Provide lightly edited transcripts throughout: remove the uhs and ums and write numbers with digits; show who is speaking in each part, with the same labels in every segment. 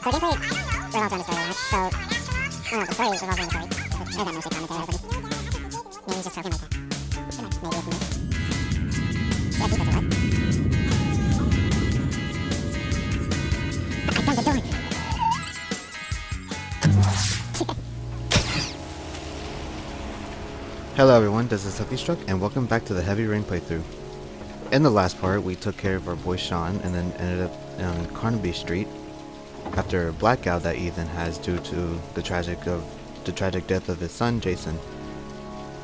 Speaker 1: So gameplay revolves around the story, right? So, I don't know, the story revolves around the story. There's that no shit commentary, hopefully. Maybe he's just talking like that. Maybe it's me. Yeah, keep it, what? I found the door!
Speaker 2: Hello everyone, this is Struck, and welcome back to the Heavy Rain playthrough. In the last part, we took care of our boy Sean and then ended up on Carnaby Street after a blackout that Ethan has due to the tragic death of his son Jason.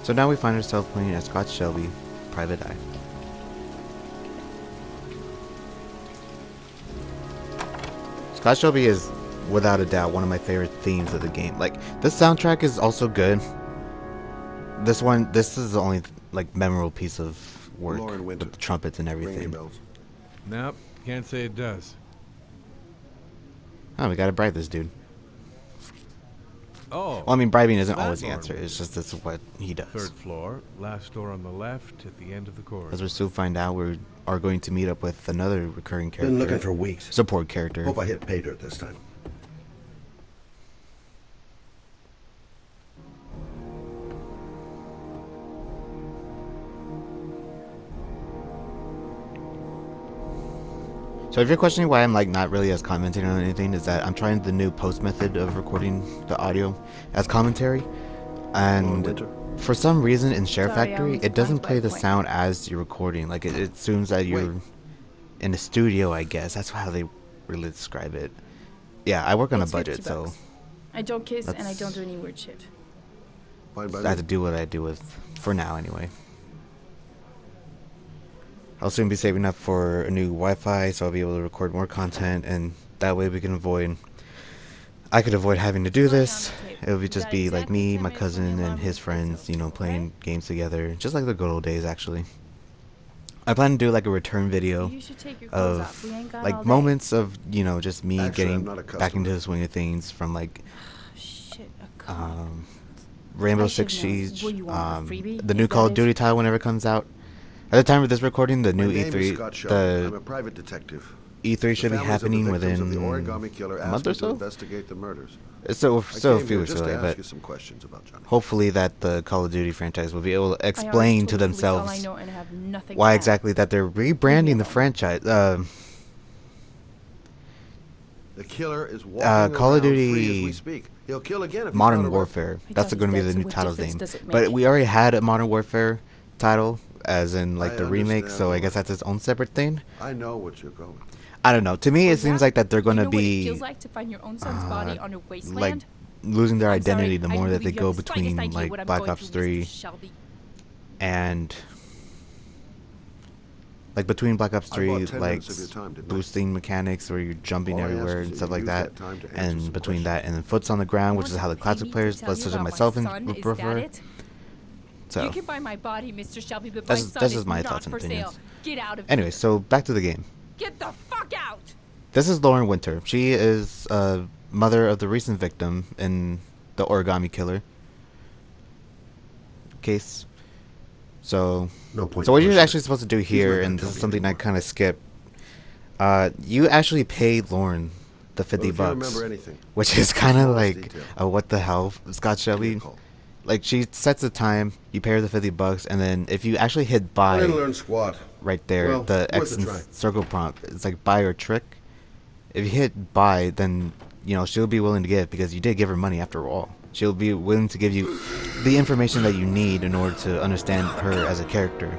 Speaker 2: So now we find ourselves playing as Scott Shelby, Private Eye. Scott Shelby is without a doubt one of my favorite themes of the game. Like, this soundtrack is also good. This is the only like memorable piece of work with the trumpets and everything.
Speaker 3: Nope, can't say it does.
Speaker 2: Oh, we gotta bribe this dude.
Speaker 3: Oh.
Speaker 2: Well, I mean, bribing isn't always the answer. It's just this is what he does.
Speaker 3: Third floor, last door on the left at the end of the corridor.
Speaker 2: As we soon find out, we are going to meet up with another recurring character.
Speaker 4: Been looking for weeks.
Speaker 2: Support character.
Speaker 4: Hope I hit pay dirt this time.
Speaker 2: So if you're questioning why I'm like not really as commenting on anything, is that I'm trying the new post method of recording the audio as commentary, and for some reason in SHAREfactory it doesn't play the sound as you're recording. Like it assumes that you're in a studio, I guess. That's how they really describe it. Yeah, I work on a budget, so
Speaker 5: I don't kiss and I don't do any weird shit.
Speaker 2: I have to do what I do with for now anyway. I'll soon be saving up for a new Wi-Fi, so I'll be able to record more content, and that way we can I could avoid having to do this. It would just be like me, my cousin, and his friends, you know, playing games together, just like the good old days, actually. I plan to do like a return video of like moments of, you know, just me getting back into the swing of things from like Rainbow Six Siege, the new Call of Duty title whenever it comes out. At the time of this recording, the new
Speaker 4: I'm a private detective.
Speaker 2: E3 should be happening within
Speaker 4: the Origami Killer
Speaker 2: a month or so.
Speaker 4: Investigate the murders.
Speaker 2: It's still a few weeks away, but
Speaker 4: some questions about Johnny.
Speaker 2: hopefully that the Call of Duty franchise will be able to explain to themselves why exactly that they're rebranding the franchise.
Speaker 4: The killer is
Speaker 2: Call of Duty
Speaker 4: we speak. He'll kill again if
Speaker 2: Modern Warfare. That's going to be the new title name. But we already had a Modern Warfare title, as in like the remake, so I guess that's its own separate thing.
Speaker 4: I know what you're going.
Speaker 2: I don't know. To me, it seems like that they're going to be
Speaker 5: feels like to find your own son's body on a wasteland?
Speaker 2: like losing their identity the
Speaker 5: I'm
Speaker 2: more
Speaker 5: sorry,
Speaker 2: that they
Speaker 5: I
Speaker 2: go
Speaker 5: have the
Speaker 2: between
Speaker 5: slightest idea
Speaker 2: like
Speaker 5: what I'm
Speaker 2: Black
Speaker 5: going
Speaker 2: Ops
Speaker 5: through,
Speaker 2: 3
Speaker 5: Mr. Shelby.
Speaker 2: and like between Black Ops 3 like boosting mechanics where you're jumping everywhere and stuff like that, and between that and then Foots on the Ground, which is how the classic players, such as myself, would prefer. So
Speaker 5: you can buy my body, Mr. Shelby, but
Speaker 2: that's just my thoughts and opinions. Anyway, so back to the game.
Speaker 5: Get the fuck out!
Speaker 2: This is Lauren Winter. She is mother of the recent victim in the Origami Killer case. So what you're actually supposed to do here, and this is something I kind of skipped, you actually pay Lauren the $50, which is kind of like what the hell, Scott Shelby. Like, she sets the time, you pay her the $50, and then if you actually hit buy right there, the X and circle prompt, it's like buy or trick. If you hit buy, then, you know, she'll be willing to give, because you did give her money after all. She'll be willing to give you the information that you need in order to understand her as a character.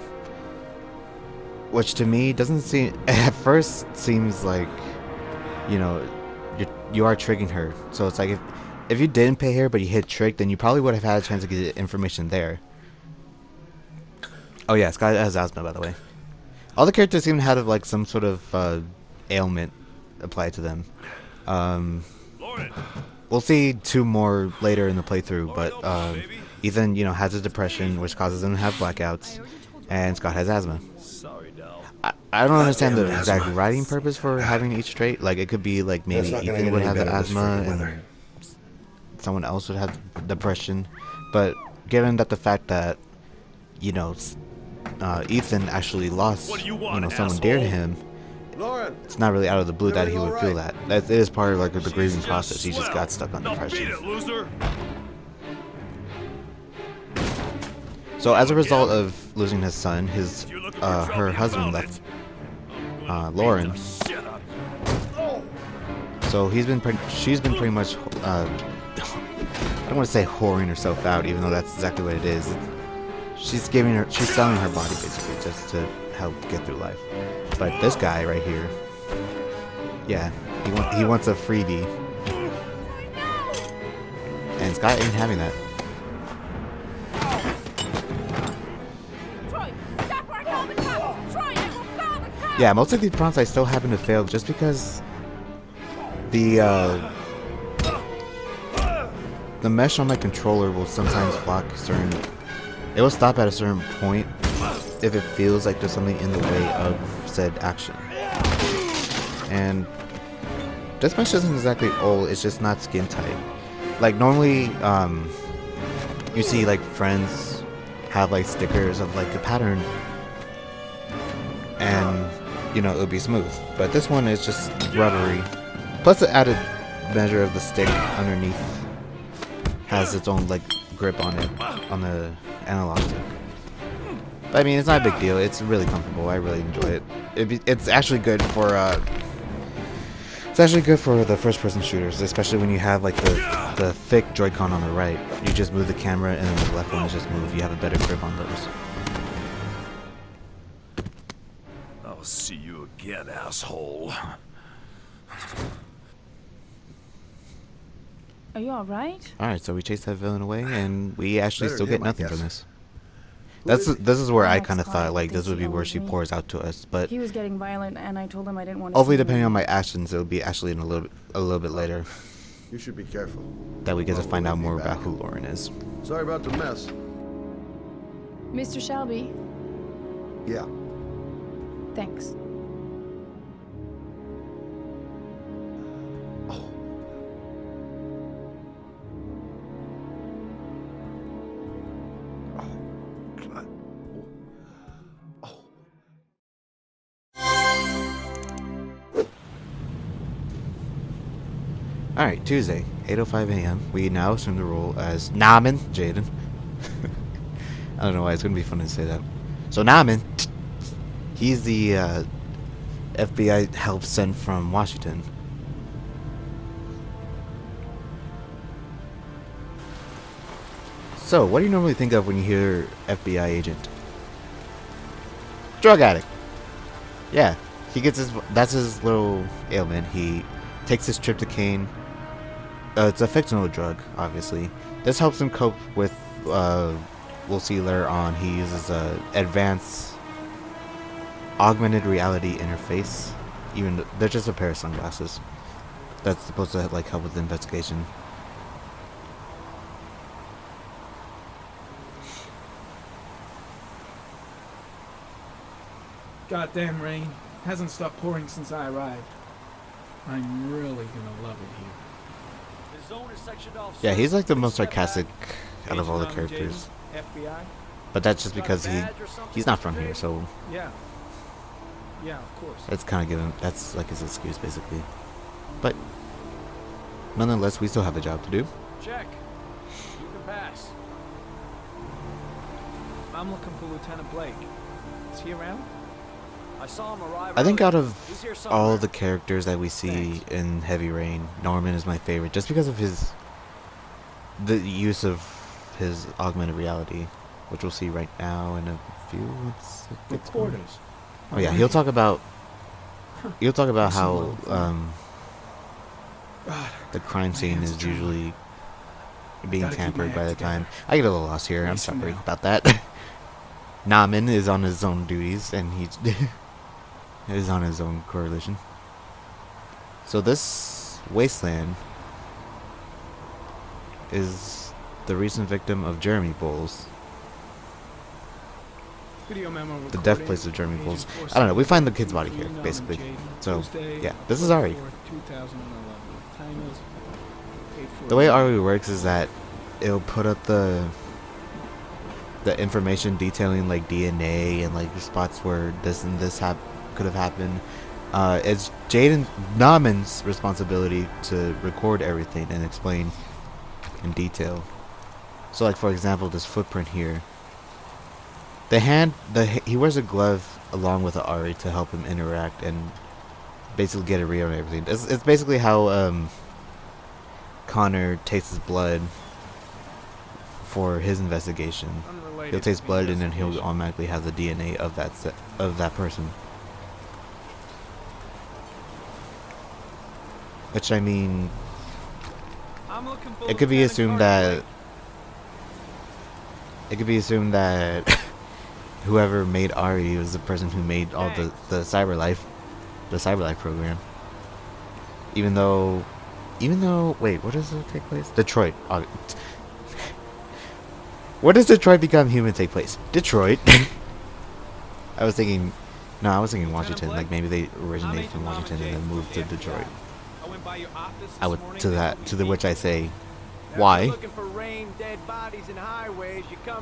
Speaker 2: Which to me doesn't seem, at first seems like, you know, you are tricking her. So it's like if you didn't pay her but you hit trick, then you probably would have had a chance to get information there. Oh yeah, Scott has asthma, by the way. All the characters seem to have like some sort of ailment applied to them. We'll see two more later in the playthrough, but Ethan, you know, has a depression which causes him to have blackouts, and Scott has asthma. I don't understand the exact writing purpose for having each trait. Like, it could be like maybe Ethan would have the asthma and someone else would have depression, but given that the fact that, you know, Ethan actually lost, you know, someone dear to him,
Speaker 4: Lauren.
Speaker 2: It's not really out of the blue that he would feel that. That is part of like the grieving process. He just got stuck on depression. So as a result of losing his son, her husband left Lauren. So she's been pretty much I don't want to say whoring herself out, even though that's exactly what it is. She's selling her body basically just to help get through life. But this guy right here, yeah, he wants a freebie, and Scott ain't having that. Yeah, most of these prompts I still happen to fail just because the mesh on my controller will sometimes block certain. It will stop at a certain point if it feels like there's something in the way of said action. And this mesh isn't exactly old, it's just not skin tight. Like normally, you see like friends have like stickers of like a pattern, and you know, it would be smooth. But this one is just rubbery. Plus the added measure of the stick underneath has its own like grip on it, on the analog stick. But I mean, it's not a big deal. It's really comfortable. I really enjoy it. It's actually good for the first-person shooters, especially when you have like the thick Joy-Con on the right. You just move the camera, and then the left one is just move. You have a better grip on those.
Speaker 6: I'll see you again, asshole.
Speaker 5: Are you alright?
Speaker 2: Alright, so we chased that villain away, and we actually
Speaker 4: Better
Speaker 2: still
Speaker 4: than
Speaker 2: get
Speaker 4: him, I
Speaker 2: nothing from
Speaker 4: guess.
Speaker 2: this. This is where I
Speaker 5: Next
Speaker 2: kind of thought
Speaker 5: client
Speaker 2: like this
Speaker 5: thinks
Speaker 2: would
Speaker 5: he
Speaker 2: be where
Speaker 5: owes
Speaker 2: she
Speaker 5: me.
Speaker 2: pours out to us, but
Speaker 5: He was getting violent, and I told him I didn't want to.
Speaker 2: hopefully,
Speaker 5: see him
Speaker 2: depending on my
Speaker 5: anymore.
Speaker 2: actions, it'll be actually in a little bit later
Speaker 4: You should be careful.
Speaker 2: that we get to
Speaker 4: Well,
Speaker 2: find
Speaker 4: we'll
Speaker 2: out
Speaker 4: be
Speaker 2: more
Speaker 4: back.
Speaker 2: about who Lauren is.
Speaker 4: Sorry about the mess.
Speaker 5: Mr. Shelby,
Speaker 4: Yeah.
Speaker 5: thanks.
Speaker 4: God. Oh.
Speaker 2: Alright, Tuesday, 8:05 a.m. We now assume the role as Narmon, Jayden. I don't know why, it's going to be fun to say that. So Narmon, he's the FBI help sent from Washington. So, what do you normally think of when you hear FBI agent? Drug addict. Yeah, he gets that's his little ailment. He takes his tryptocane. It's a fictional drug, obviously. This helps him cope with, we'll see later on, he uses advanced augmented reality interface. Even they're just a pair of sunglasses that's supposed to like help with the investigation.
Speaker 7: Goddamn rain. Hasn't stopped pouring since I arrived. I'm really gonna love it here.
Speaker 6: The zone is sectioned off.
Speaker 2: Yeah, he's like the most
Speaker 6: Step back.
Speaker 2: sarcastic out of all the
Speaker 7: Agent
Speaker 2: characters.
Speaker 7: Jayden, FBI?
Speaker 2: But that's just because he's not from here, so
Speaker 7: Yeah. Yeah, of course.
Speaker 2: that's kind of given. That's like his excuse, basically. But nonetheless, we still have a job to do.
Speaker 6: Check. You can pass.
Speaker 7: I'm looking for Lieutenant Blake. Is he around?
Speaker 6: I saw him arrive.
Speaker 2: I think
Speaker 6: earlier.
Speaker 2: out of
Speaker 6: He's here
Speaker 2: all
Speaker 6: somewhere.
Speaker 2: the characters that we see in Heavy Rain, Narmon is my favorite, just because of the use of his augmented reality, which we'll see right now in a few.
Speaker 7: Reporters.
Speaker 2: Oh yeah, he'll talk about how
Speaker 7: God,
Speaker 2: the crime scene
Speaker 7: hands
Speaker 2: is
Speaker 7: are trembling.
Speaker 2: usually being
Speaker 7: Gotta keep
Speaker 2: tampered
Speaker 7: my
Speaker 2: by the
Speaker 7: act
Speaker 2: time.
Speaker 7: together.
Speaker 2: I get a little lost here. I'm
Speaker 7: Listen
Speaker 2: sorry
Speaker 7: now.
Speaker 2: about that. Narmon is on his own duties, and he is on his own coalition. So this wasteland is the recent victim of Jeremy Bowles,
Speaker 7: Video memo
Speaker 2: the death place of Jeremy Bowles. I don't know. We find the kid's body here, basically. So yeah, this is Ari. The way Ari works is that it'll put up the information detailing like DNA and like spots where this and this could have happened, it's Jayden Narmon's responsibility to record everything and explain in detail. So, like for example, this footprint here. He wears a glove along with the Ari to help him interact and basically get a read on everything. It's basically how Connor tastes his blood for his investigation. He'll taste blood and then he'll automatically have the DNA of that person. Which, I mean, it could be assumed that whoever made Ari was the person who made all the CyberLife program. Even though, wait, what does it take place? Detroit. Where does Detroit Become Human take place? Detroit. I was thinking Washington. Like maybe they originated from Washington and then moved to Detroit. To which I say, why?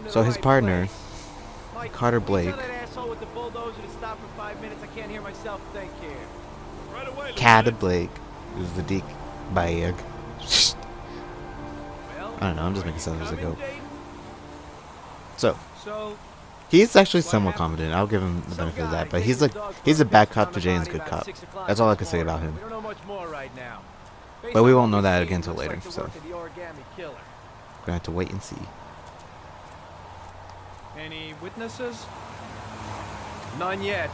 Speaker 2: So his partner, Carter Blake, Cad Blake, who's the Deke Bayeg. I don't know, I'm just making stuff as I go. So, he's actually somewhat competent. I'll give him the benefit of that. But he's a bad cop to Jayden's good cop. That's all I can say about him. But we won't know that again until later. So, we're gonna have to wait and see.
Speaker 8: Any witnesses?
Speaker 6: None yet.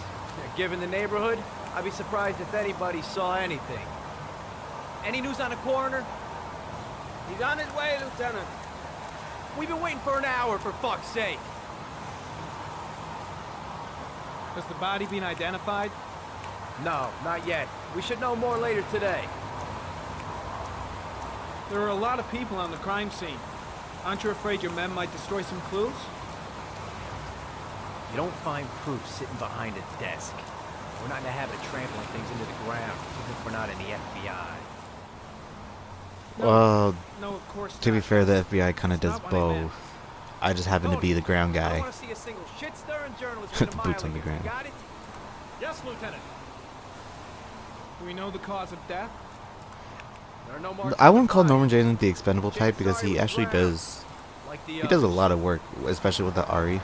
Speaker 6: Given the neighborhood, I'd be surprised if anybody saw anything. Any news on the coroner?
Speaker 8: He's on his way, Lieutenant.
Speaker 6: We've been waiting for an hour, for fuck's sake.
Speaker 8: Has the body been identified?
Speaker 6: No, not yet. We should know more later today.
Speaker 8: There are a lot of people on the crime scene. Aren't you afraid your men might destroy some clues?
Speaker 6: You don't find proof sitting behind a desk. We're not in the habit of trampling things into the ground, even if we're not in the FBI.
Speaker 2: Well,
Speaker 8: no, of course
Speaker 2: to be
Speaker 8: not.
Speaker 2: fair, the FBI kind of does
Speaker 8: Not what I meant.
Speaker 2: both. I just happen to be the ground
Speaker 6: I
Speaker 2: guy.
Speaker 6: don't want to see a single shit-stirring journalist with a mile
Speaker 2: Boots on the
Speaker 6: here.
Speaker 2: ground.
Speaker 6: Got it?
Speaker 8: Yes, Lieutenant. Do we know the cause of death?
Speaker 6: There are no marks
Speaker 2: I
Speaker 6: on
Speaker 2: wouldn't
Speaker 6: the
Speaker 2: call
Speaker 6: body.
Speaker 2: Norman Jayden the expendable type because he actually does.
Speaker 6: Like the
Speaker 2: He does a
Speaker 6: others.
Speaker 2: lot of work, especially with the Ari.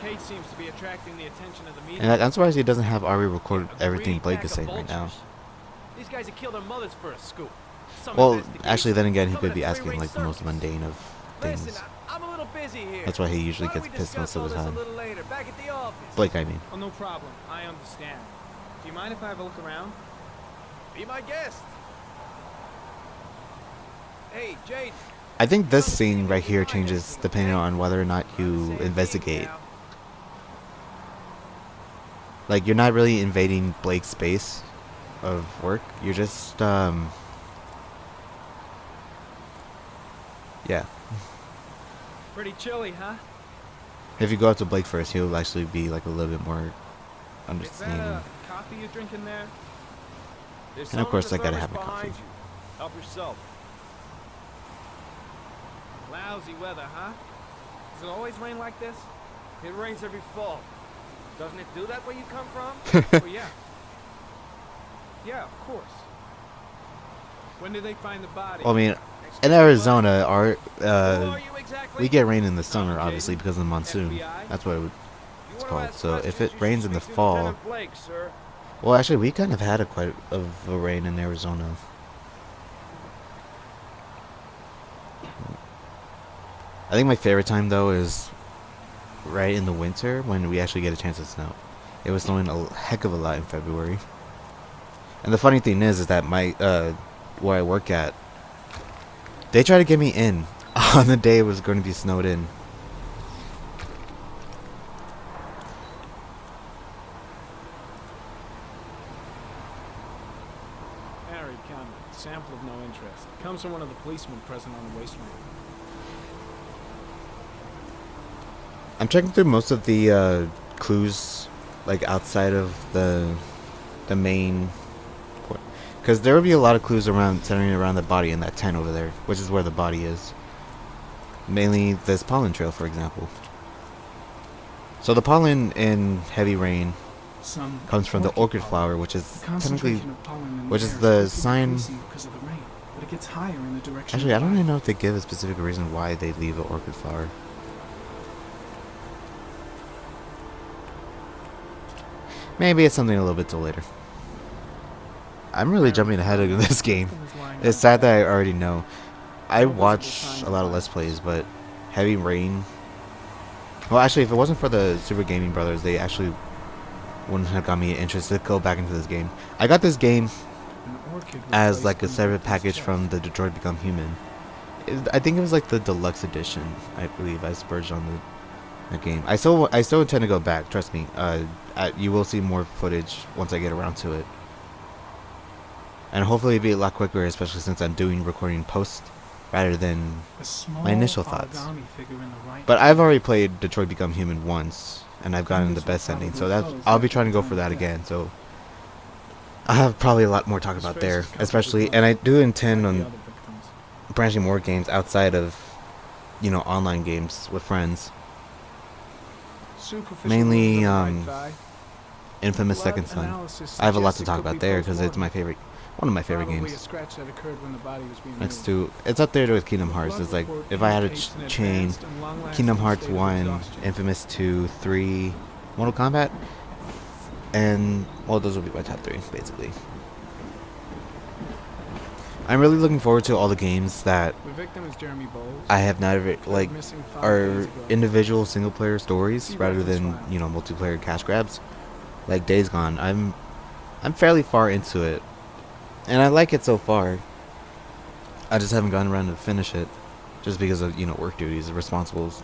Speaker 8: Kate seems to be attracting the attention of the media.
Speaker 2: And I'm surprised he doesn't have Ari record everything Blake is saying right now.
Speaker 6: These guys have killed their mothers for a scoop. Some
Speaker 2: Well,
Speaker 6: investigation,
Speaker 2: actually, then again, he
Speaker 6: some
Speaker 2: could
Speaker 6: of
Speaker 2: be
Speaker 6: that
Speaker 2: asking
Speaker 6: three-ring
Speaker 2: like the most
Speaker 6: circus.
Speaker 2: mundane of things.
Speaker 6: Listen, I'm a little busy here.
Speaker 2: That's why he usually
Speaker 6: Why don't
Speaker 2: gets
Speaker 6: we
Speaker 2: pissed most
Speaker 6: discuss
Speaker 2: of the
Speaker 6: all this
Speaker 2: time.
Speaker 6: a little later, back at the office?
Speaker 2: Blake, I mean.
Speaker 8: Oh, no problem. I understand. Do you mind if I have a look around?
Speaker 6: Be my guest. Hey, Jayden.
Speaker 2: I think this scene right here changes depending on whether or not you investigate. Like, you're not really invading Blake's space of work. You're just, yeah.
Speaker 8: Pretty chilly, huh?
Speaker 2: If you go up to Blake first, he'll actually be, like, a little bit more
Speaker 8: Is that
Speaker 2: understanding.
Speaker 8: a coffee you're drinking there?
Speaker 2: And of course, I gotta have my coffee.
Speaker 6: Help yourself.
Speaker 8: Lousy weather, huh? Does it always rain like this?
Speaker 6: It rains every fall. Doesn't it do that where you come from?
Speaker 8: Oh, yeah. Yeah, of course. When did they find the body?
Speaker 2: Well, I mean, in Arizona,
Speaker 6: Who are you exactly?
Speaker 2: we get rain in the summer, obviously, because of the monsoon.
Speaker 8: FBI?
Speaker 2: That's what
Speaker 6: You
Speaker 2: it's
Speaker 6: wanna
Speaker 2: called.
Speaker 6: ask
Speaker 2: So if
Speaker 6: questions,
Speaker 2: it
Speaker 6: you should
Speaker 2: rains in the
Speaker 6: speak to
Speaker 2: fall,
Speaker 6: Lieutenant Blake, sir.
Speaker 2: well, actually, we kind of had quite of a rain in Arizona. I think my favorite time though is right in the winter when we actually get a chance of snow. It was snowing a heck of a lot in February. And the funny thing is that my where I work at, they tried to get me in on the day it was going to be snowed in.
Speaker 7: Harry comment. Sample of no interest. Comes from one of the policemen present on the waste room.
Speaker 2: I'm checking through most of the clues, like outside of the main, because there will be a lot of clues around centering around the body in that tent over there, which is where the body is. Mainly this pollen trail, for example. So the pollen in heavy rain
Speaker 7: Some
Speaker 2: comes from the orchid flower, which is technically, which is the sign.
Speaker 7: Because of the rain, but it gets higher in the direction.
Speaker 2: Actually, I don't even know if they give a specific reason why they leave the orchid flower. Maybe it's something a little bit till later. I'm really jumping ahead of this game. It's sad that I already know. I watch a lot of Let's Plays, but Heavy Rain... Well, actually, if it wasn't for the Super Gaming Brothers, they actually wouldn't have got me interested to go back into this game. I got this game as like a separate package from the Detroit Become Human. I think it was like the deluxe edition, I believe. I spurged on the game. I still intend to go back, trust me. You will see more footage once I get around to it. And hopefully it'll be a lot quicker, especially since I'm doing recording post rather than my initial thoughts. But I've already played Detroit Become Human once, and I've gotten the best ending, so I'll be trying to go for that again. So I have probably a lot more to talk about there, especially, and I do intend on branching more games outside of, you know, online games with friends. Mainly Infamous Second Son. I have a lot to talk about there because it's my favorite. One of my favorite games. Next to, it's up there with Kingdom Hearts. It's like, if I had to chain Kingdom Hearts 1, Infamous 2, 3, Mortal Kombat, and, well, those will be my top 3, basically. I'm really looking forward to all the games that I have never, like, are individual single-player stories rather than, you know, multiplayer cash grabs. Like Days Gone. I'm fairly far into it. And I like it so far. I just haven't gotten around to finish it. Just because of, you know, work duties, responsibilities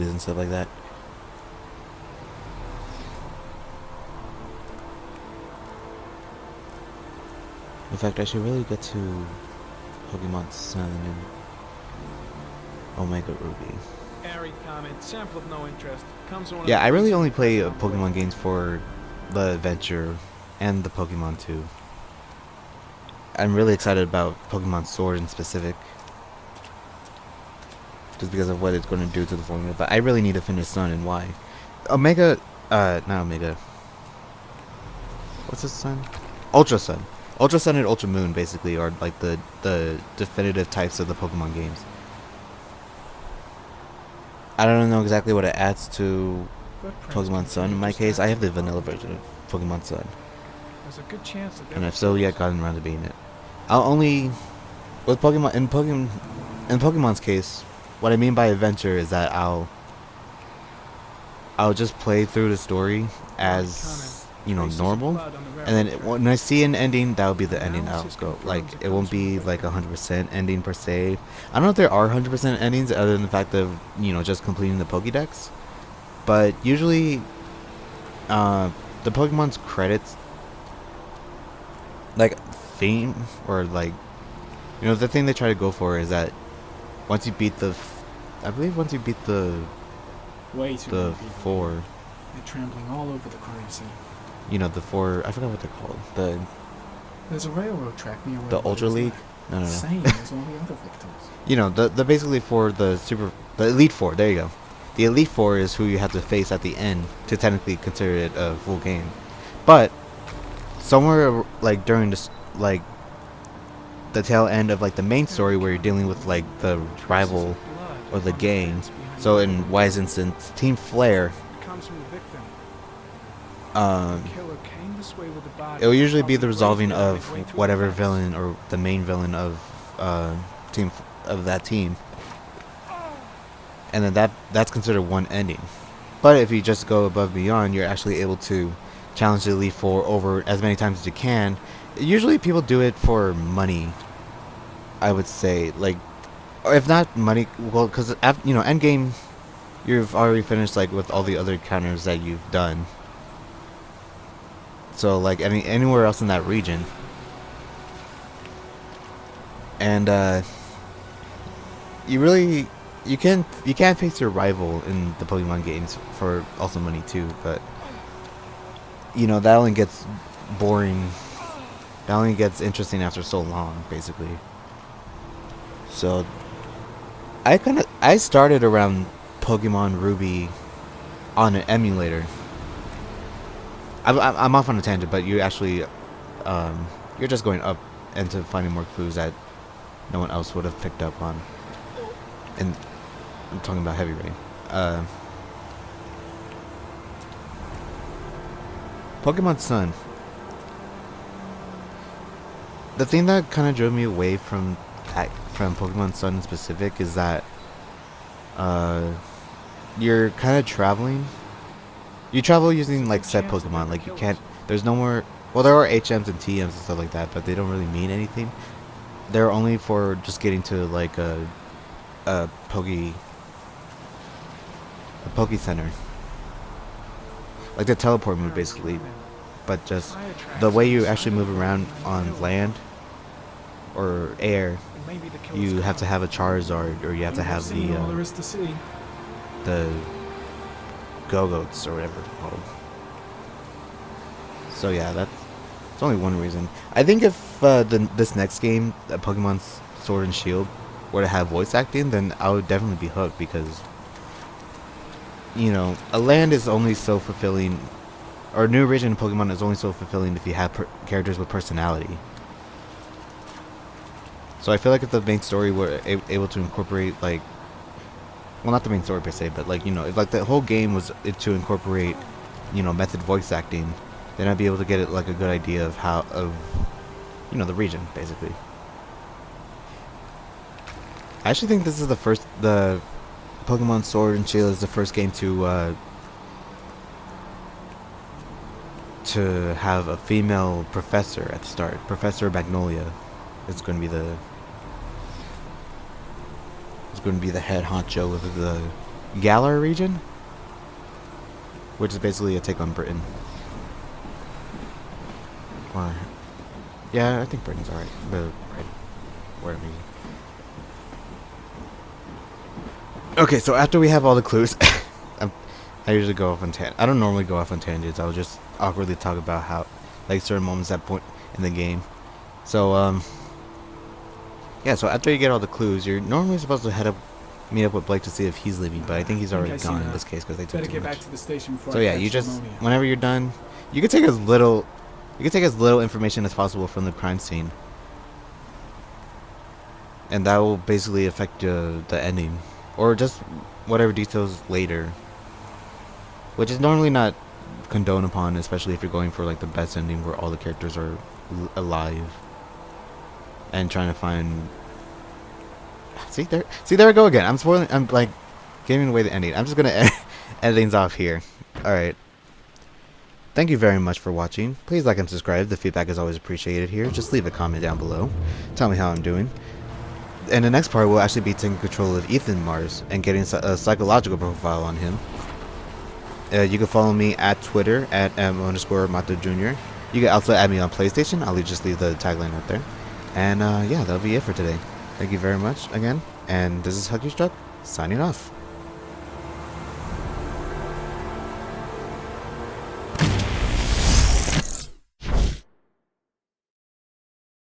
Speaker 2: and stuff like that. In fact, I should really get to Pokemon Sun and Omega Ruby. Yeah, I really only play Pokemon games for the adventure and the Pokemon 2. I'm really excited about Pokemon Sword in specific. Just because of what it's going to do to the formula. But I really need to finish Sun and why. Omega, not Omega. What's this Sun? Ultra Sun. Ultra Sun and Ultra Moon basically are like the definitive types of the Pokemon games. I don't know exactly what it adds to Pokemon Sun. In my case, I have the vanilla version of Pokemon Sun. And I've still yet gotten around to beating it. I'll only... With Pokemon... In Pokemon's case, what I mean by adventure is that I'll just play through the story as, you know, normal. And then when I see an ending, that'll be the ending I'll go. Like, it won't be like 100% ending per se. I don't know if there are 100% endings other than the fact of, you know, just completing the Pokédex. But usually, the Pokemon's credits, like, theme, or like, you know, the thing they try to go for is that once you beat the, I believe once you beat the 4.
Speaker 7: They're trampling all over the crime scene.
Speaker 2: You know, the 4, I forgot what they're called.
Speaker 7: There's a railroad track near where
Speaker 2: the Ultra League? No.
Speaker 7: Same as all the other victims.
Speaker 2: You know, the basically for the Elite 4, there you go. The Elite 4 is who you have to face at the end to technically consider it a full game. But somewhere like during this, like the tail end of like the main story where you're dealing with like the rival or the gang. So in Wise instance, Team Flare, it will usually be the resolving of whatever villain or the main villain of that team. And then that's considered one ending. But if you just go above and beyond, you're actually able to challenge the Elite Four over as many times as you can. Usually people do it for money, I would say. Like, or if not money, well, because, you know, endgame, you've already finished, like, with all the other encounters that you've done. So, like, anywhere else in that region. And, you can't face your rival in the Pokemon games for also money too, but you know, that only gets boring. That only gets interesting after so long, basically. So I started around Pokemon Ruby on an emulator I'm off on a tangent, but you actually, you're just going up into finding more clues that no one else would have picked up on. And I'm talking about Heavy Rain. Pokemon Sun. The thing that kind of drove me away from Pokemon Sun in specific is that you're kind of traveling. You travel using like set Pokemon. Like you can't. There's no more. Well, there are HMs and TMs and stuff like that, but they don't really mean anything. They're only for just getting to like a Poke Center. Like the teleport move basically, but just the way you actually move around on land or air, you have to have a Charizard or you have to have the Go-Goats or whatever they're called. So yeah, that's only one reason. I think if this next game, Pokemon Sword and Shield, were to have voice acting, then I would definitely be hooked because, you know, a land is only so fulfilling, or a new region in Pokemon is only so fulfilling if you have characters with personality. So I feel like if the main story were able to incorporate, like, well, not the main story per se, but like, you know, if like the whole game was to incorporate, you know, method voice acting, then I'd be able to get like a good idea of you know, the region basically. I actually think this is the Pokemon Sword and Shield is the first game to have a female professor at the start. Professor Magnolia is going to be the head honcho of the Galar region, which is basically a take on Britain. Or, yeah, I think Britain's alright. Whatever. Okay, so after we have all the clues, I usually go off on I don't normally go off on tangents. I'll just awkwardly talk about how, like, certain moments at point in the game. So, yeah, so after you get all the clues, you're normally supposed to meet up with Blake to see if he's leaving, but I think he's already gone in this case because they took too much.
Speaker 7: Back to the station before
Speaker 2: So yeah, you just, whenever you're done, you can take as little information as possible from the crime scene, and that will basically affect the ending, or just whatever details later, which is normally not condoned upon, especially if you're going for like the best ending where all the characters are alive and trying to find. See there I go again. I'm like giving away the ending. I'm just gonna end things off here. All right. Thank you very much for watching. Please like and subscribe. The feedback is always appreciated here. Just leave a comment down below. Tell me how I'm doing. And the next part will actually be taking control of Ethan Mars and getting a psychological profile on him. You can follow me at Twitter at @m_Mato Jr. You can also add me on PlayStation. I'll just leave the tagline up there. And yeah, that'll be it for today. Thank you very much again. And this is Huggy Struck signing off.